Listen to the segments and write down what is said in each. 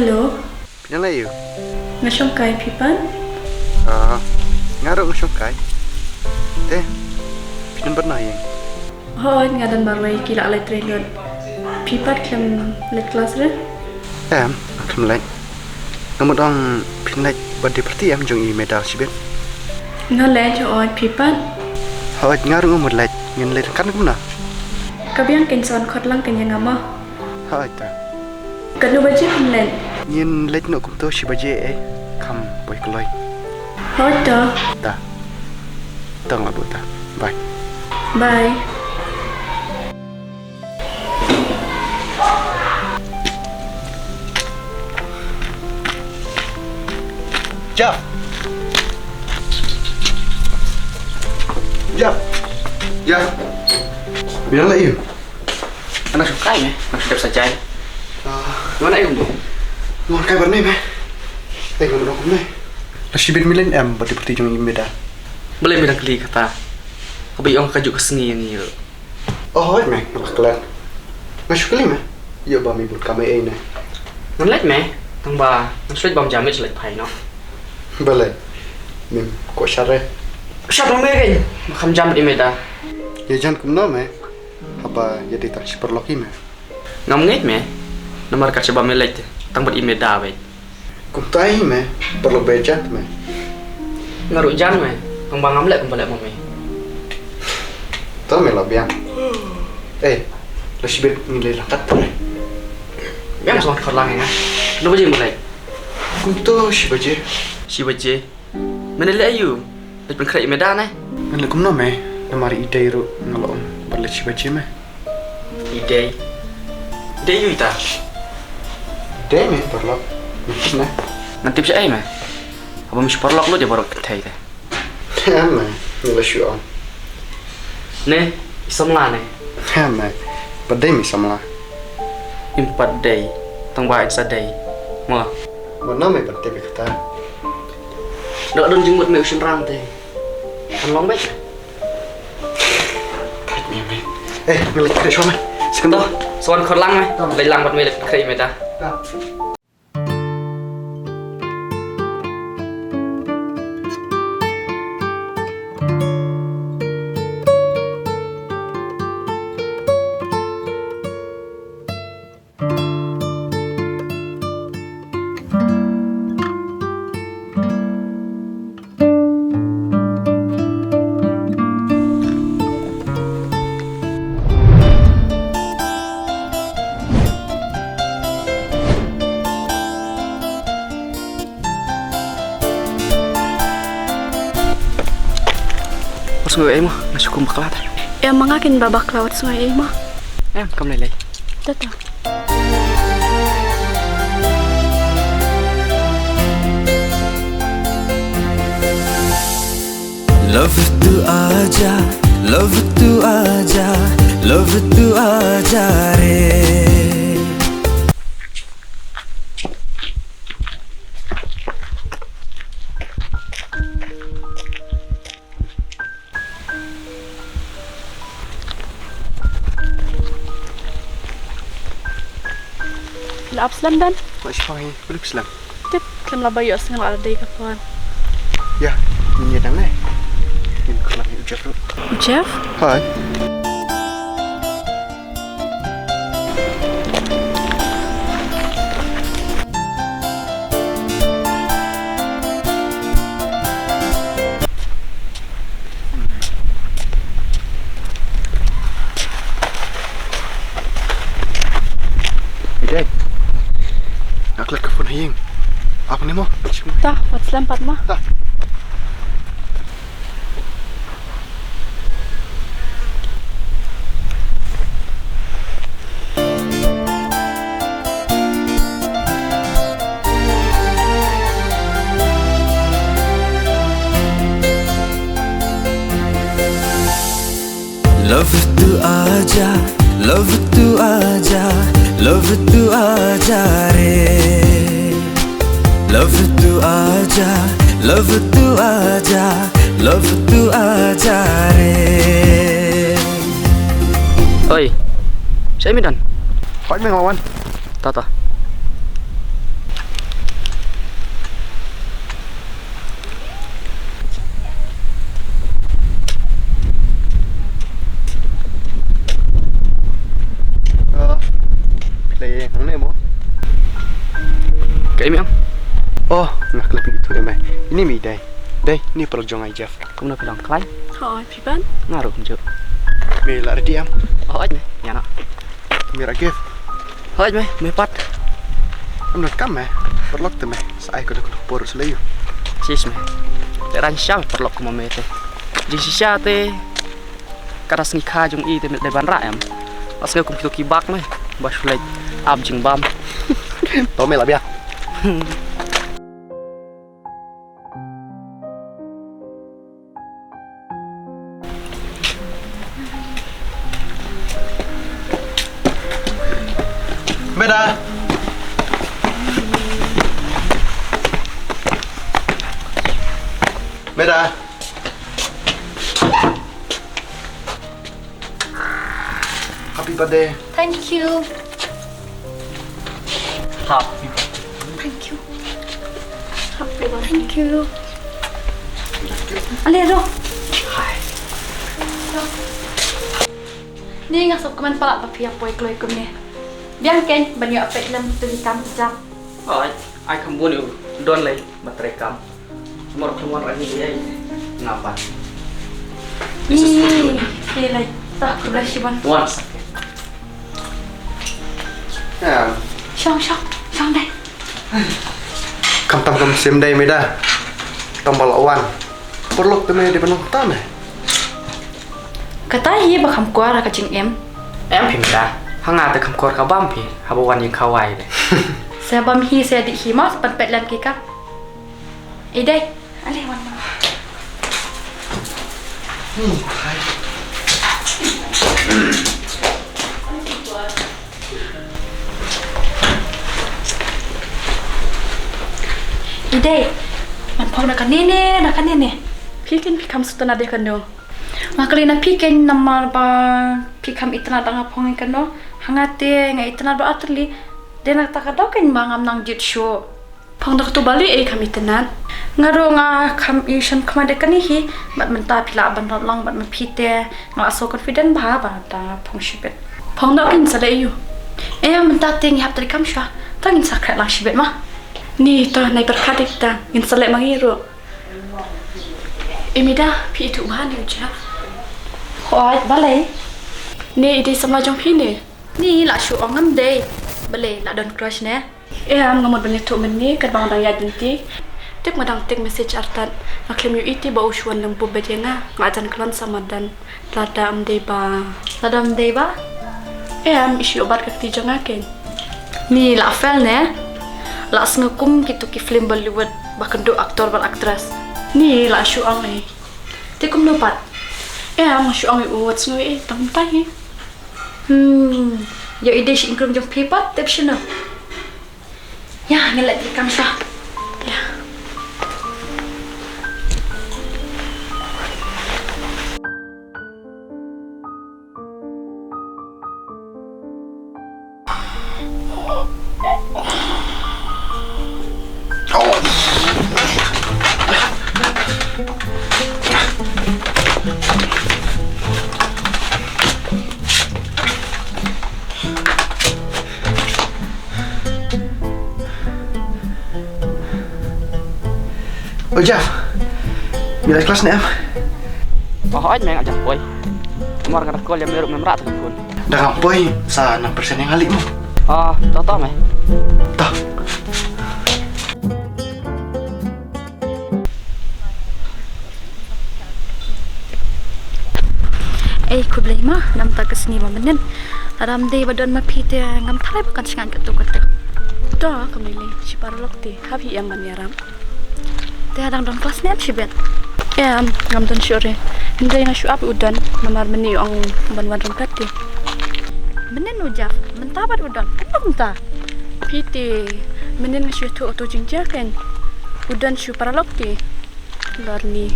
Halo, Pinalayo? ngasongkay pipan? Ngaro ngasongkay? Teh, pinambar na yang? Hoy, ngadan barway kila alay tregon. Pipan klem let kelas re? Akan melek. Kamu dong pinlek badi perti jong i medal sibet. Ngalay jo oy pipan? Hoy, ngaro ngamud lek ngin lek kan kumna? Kabiang kenson khot lang kanya ngama. Hoy ta. Kanu baji pinlen. Ngin lek no kum to si baje kam boy kloy. Hoy to. Ta. Tong la buta. Bye. Bye. Jeff. Jeff. Jeff. Bilang lah yuk. Anak suka ya, anak sudah saja. Gimana yuk tuh? Ngon kabar nih meh. Tengok dong nih. Nasibin milen badi perti jong i medal. Boleh bilang kali kata. Kabi orang kajuk kesengi yang ini. Oh, hoy meh, nak kelan. Masuk kali meh. Yo ba mi but kami ini. Ngelet meh, tang ba, ngelet bam jamit selek pai no. Boleh. Mim kok syare. Siapa mereka? Makam jamit ini dah. Ya jangan kumno meh. Apa jadi tak perloki meh. Ngamngit meh, nomor kaca bam melet, tang buat ime dah wei. Kum tai meh, perlu bejat meh. Ngaruk jan meh, tang bang ngamlet kembali mau meh. Tahu meh lah biang. Nasibin ngilai langkat meh. Biar masuk ke lang ya. Lu baca mulai. Kum to si baje. Si baca. Mana le ayu? Lepas kerja ime dah nih. Ngale kumno meh. Namari ide ru ngalom berlet si baje meh. Ide. Ide yu ita. Ide meh perlo. Mungkin nah. Nanti bisa meh. Apa mesti perlok lu dia baru ketai teh. Meh, ngile syuam. Nih, isam lah nih. Meh. Padai mi samla. 4 day, tang ba sa day. Mo. Mana meh bante be kata. Dok don jenggut me usin rang teh. Kan long baik. Tak meh. Ngile kre syuam meh. Toh, soan khot lang meh. Lai lang bat me le krai me ta. Sungai mo, masuk kum baklat. Emang akin babak lawat sungai mah. Kam lelai. Tata. Love tu aja, love tu aja, love tu aja re. Laap slam dan. Masih pangai belum selam. Tip klem labayo sengal alday kapuan. Ya, ini dang nih. Ini kalau ini ucap lu. Jeff? Hai. Dek, nak lihat ke phone hing. Apa nih mo? Tah, wat slam pat mah. Tah. Love tu aja, love tu aja, love tu aja re. Love tu aja, love tu aja, love tu aja re. Oi, saya Midan. Hỏi mình Hoàng Anh. Ta ta. Oh, ngaklap itu deh, Mai. Ini mi dai. Dai, ni perlu jong ai Jeff. Kamu nak bilang kelai? Thôi, Phi Bân. Ngaruh menjuk. Mi la di am. Oh, aja, ya nak. Mi ra Jeff. Oh, aja, mepat. Am nak kam, Mai. Perlok te, Mai. Sai ko dak por selayu. Sis, me. Teran siang perlok kuma me te. Jing sisa te. Karas nikah jong i te de ban ra am. Pas ke kumpitu kibak me. Bas fulai ab jing bam. To me la bia. Beda. Beda. Happy birthday. Thank you. Happy. Thank you. Happy birthday. Thank you. Alin ro. Hai. Ni ngasok keman pala papia poi kloi kum ni. Biang ken banyak apek lem tulisan jam. Oh, ai kamu ni don lay matrekam. Mor keluar lagi dia. Ngapa? Ni lai tak kebelah siban. Once. Ya, Xong đây. kam tam kam sim dai meda. Tombol awan. Perlok te me di benong ta me. Kata hi ba kham kwa ra ka ching em. Em phim ra. Hanga te kam kor ka bam phi. Habo wan yang khawai de. Saya bam hi saya di hi mas pan pet lam ki ka. Dai. Ale wan. Dai. Man pau nak ni ni. Pikin pikam sutana de kan do. Makali na pikin nama ba pikam itna danga pong kan do. Hangate ngai itna do atli. De nak tak do kan bangam nang jit show. Pong dak tu bali kami tenan. Ngaro nga kam isan kemade kan hi bat menta pila ban long bat mepite nga so confident ba ta pong shibet. Pong dak kin sale yu. Menta ting hap tadi kam sha. Tangin sakrat lang shibet mah. Ni to nai berkadik ta ngin sale mangiru. Emida pi itu bahan ni ja. Hoi balai. Ni ide sama jong pi ni. Ni la shu ongam dei. Balai la don crush ne. Am ngamot bani tu men ni kat bang dang ya dinti. Tik madang tik message artan. Maklem yu iti ba ushuan lempu bejenga ngajan klon sama dan lada am dei ba. Lada am dei ba? Am isu obat kat ti jongaken. Ni la fel ne. La sengakum gitu ki film Bollywood bahkan do aktor bal aktris. Ni la shu ang ai. Tikum no pat. Am shu ang uwat snoi tam tai. Yo ide shi ingrum jong pipat tep shino. Ya, ngelat di kamsa. Ya. Oh Jeff. Bila kelas ni am. Oh, aja me ngajak boy. Kemar kan kol yang meruk memrak tu pun. Dah ngapoy sa 6% yang halik mo. Oh, tahu me. Tah. Ku beli mah nam tak kesini menen. Adam dei badon ma pite ngam thalai bakan singan ketu. Dah kamili si parlok ti habi yang maniaram. Teh adang don kelas nem sibet. Ngam don syure. Hindai nga syuap udan mamar meni ang ban-ban kati. Menen ujaf, mentabat udan. Kenapa ta? Pite menen nga syutu auto jingjaken. Udan syu parlok ti. Larni.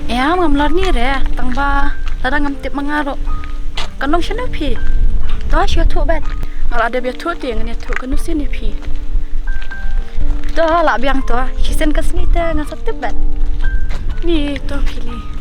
Ngam larni re tangba tadang ngam tip mangaro. Kanong siya na pi. Dah siya tu bet. Ngal ada biar tu ti ngani tu kanu sini pi. Dah lah biang tu. Sisen kesini te ngasat tip bet. Ni tu pilih.